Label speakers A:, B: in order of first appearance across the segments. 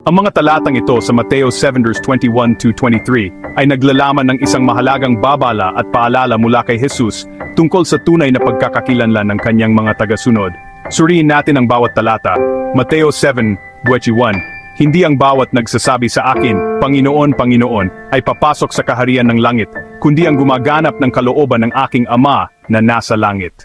A: Ang mga talatang ito sa Mateo 7 verse 21-23 ay naglalaman ng isang mahalagang babala at paalala mula kay Jesus tungkol sa tunay na pagkakakilanlan ng kanyang mga tagasunod. Suriin natin ang bawat talata. Mateo 7:21. Hindi ang bawat nagsasabi sa akin, Panginoon, Panginoon, ay papasok sa kaharian ng langit, kundi ang gumaganap ng kalooban ng aking Ama na nasa langit.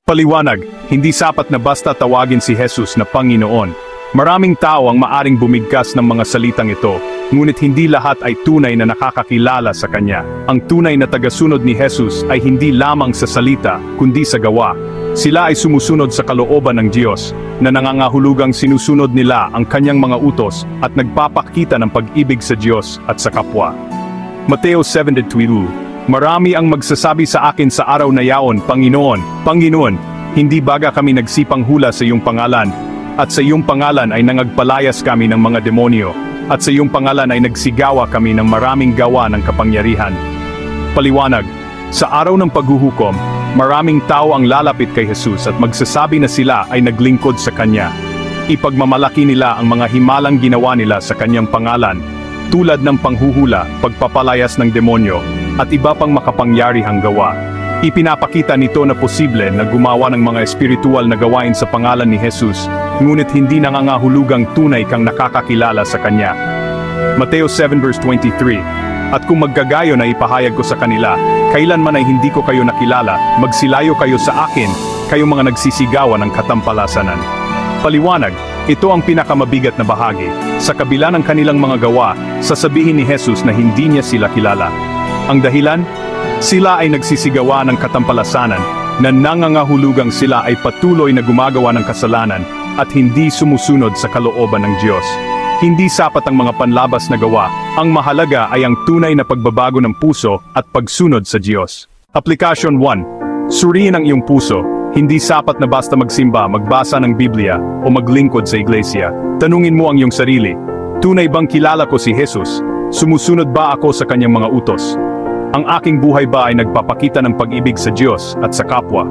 A: Paliwanag, hindi sapat na basta tawagin si Jesus na Panginoon. Maraming tao ang maaring bumigkas ng mga salitang ito, ngunit hindi lahat ay tunay na nakakakilala sa Kanya. Ang tunay na tagasunod ni Jesus ay hindi lamang sa salita, kundi sa gawa. Sila ay sumusunod sa kalooban ng Diyos, na nangangahulugang sinusunod nila ang Kanyang mga utos at nagpapakita ng pag-ibig sa Diyos at sa kapwa. Mateo 7:22. Marami ang magsasabi sa akin sa araw na yaon, Panginoon, Panginoon, hindi baga kami nagsipang hula sa iyong pangalan, at sa iyong pangalan ay nangagpalayas kami ng mga demonyo, at sa iyong pangalan ay nagsigawa kami ng maraming gawa ng kapangyarihan. Paliwanag, sa araw ng paghuhukom, maraming tao ang lalapit kay Jesus at magsasabi na sila ay naglingkod sa Kanya. Ipagmamalaki nila ang mga himalang ginawa nila sa Kanyang pangalan, tulad ng panghuhula, pagpapalayas ng demonyo, at iba pang makapangyarihang gawa. Ipinapakita nito na posible na gumawa ng mga espiritual na gawain sa pangalan ni Jesus, ngunit hindi nangangahulugang tunay kang nakakakilala sa Kanya. Mateo 7 verse 23. At kung maggagayo na ipahayag ko sa kanila, kailanman ay hindi ko kayo nakilala, magsilayo kayo sa akin, kayong mga nagsisigawan ng katampalasanan. Paliwanag, ito ang pinakamabigat na bahagi. Sa kabila ng kanilang mga gawa, sasabihin ni Jesus na hindi niya sila kilala. Ang dahilan? Sila ay nagsisigawa ng katampalasanan, na nangangahulugang sila ay patuloy na gumagawa ng kasalanan, at hindi sumusunod sa kalooban ng Diyos. Hindi sapat ang mga panlabas na gawa, ang mahalaga ay ang tunay na pagbabago ng puso at pagsunod sa Diyos. Aplikasyon 1. Suriin ang iyong puso. Hindi sapat na basta magsimba, magbasa ng Biblia, o maglingkod sa iglesia. Tanungin mo ang iyong sarili, tunay bang kilala ko si Jesus? Sumusunod ba ako sa kanyang mga utos? Ang aking buhay ba ay nagpapakita ng pag-ibig sa Diyos at sa kapwa?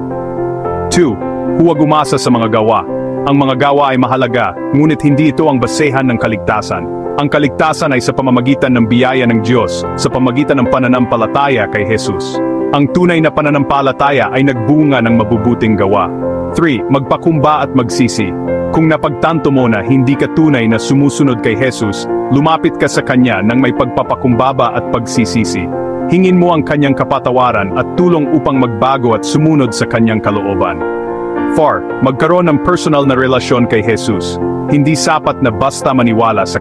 A: 2. Huwag umasa sa mga gawa. Ang mga gawa ay mahalaga, ngunit hindi ito ang basehan ng kaligtasan. Ang kaligtasan ay sa pamamagitan ng biyaya ng Diyos, sa pamamagitan ng pananampalataya kay Jesus. Ang tunay na pananampalataya ay nagbunga ng mabubuting gawa. 3. Magpakumba at magsisi. Kung napagtanto mo na hindi ka tunay na sumusunod kay Jesus, lumapit ka sa Kanya nang may pagpapakumbaba at pagsisisi. Hingin mo ang Kanyang kapatawaran at tulong upang magbago at sumunod sa Kanyang kalooban. 4. Magkaroon ng personal na relasyon kay Jesus. Hindi sapat na basta maniwala sa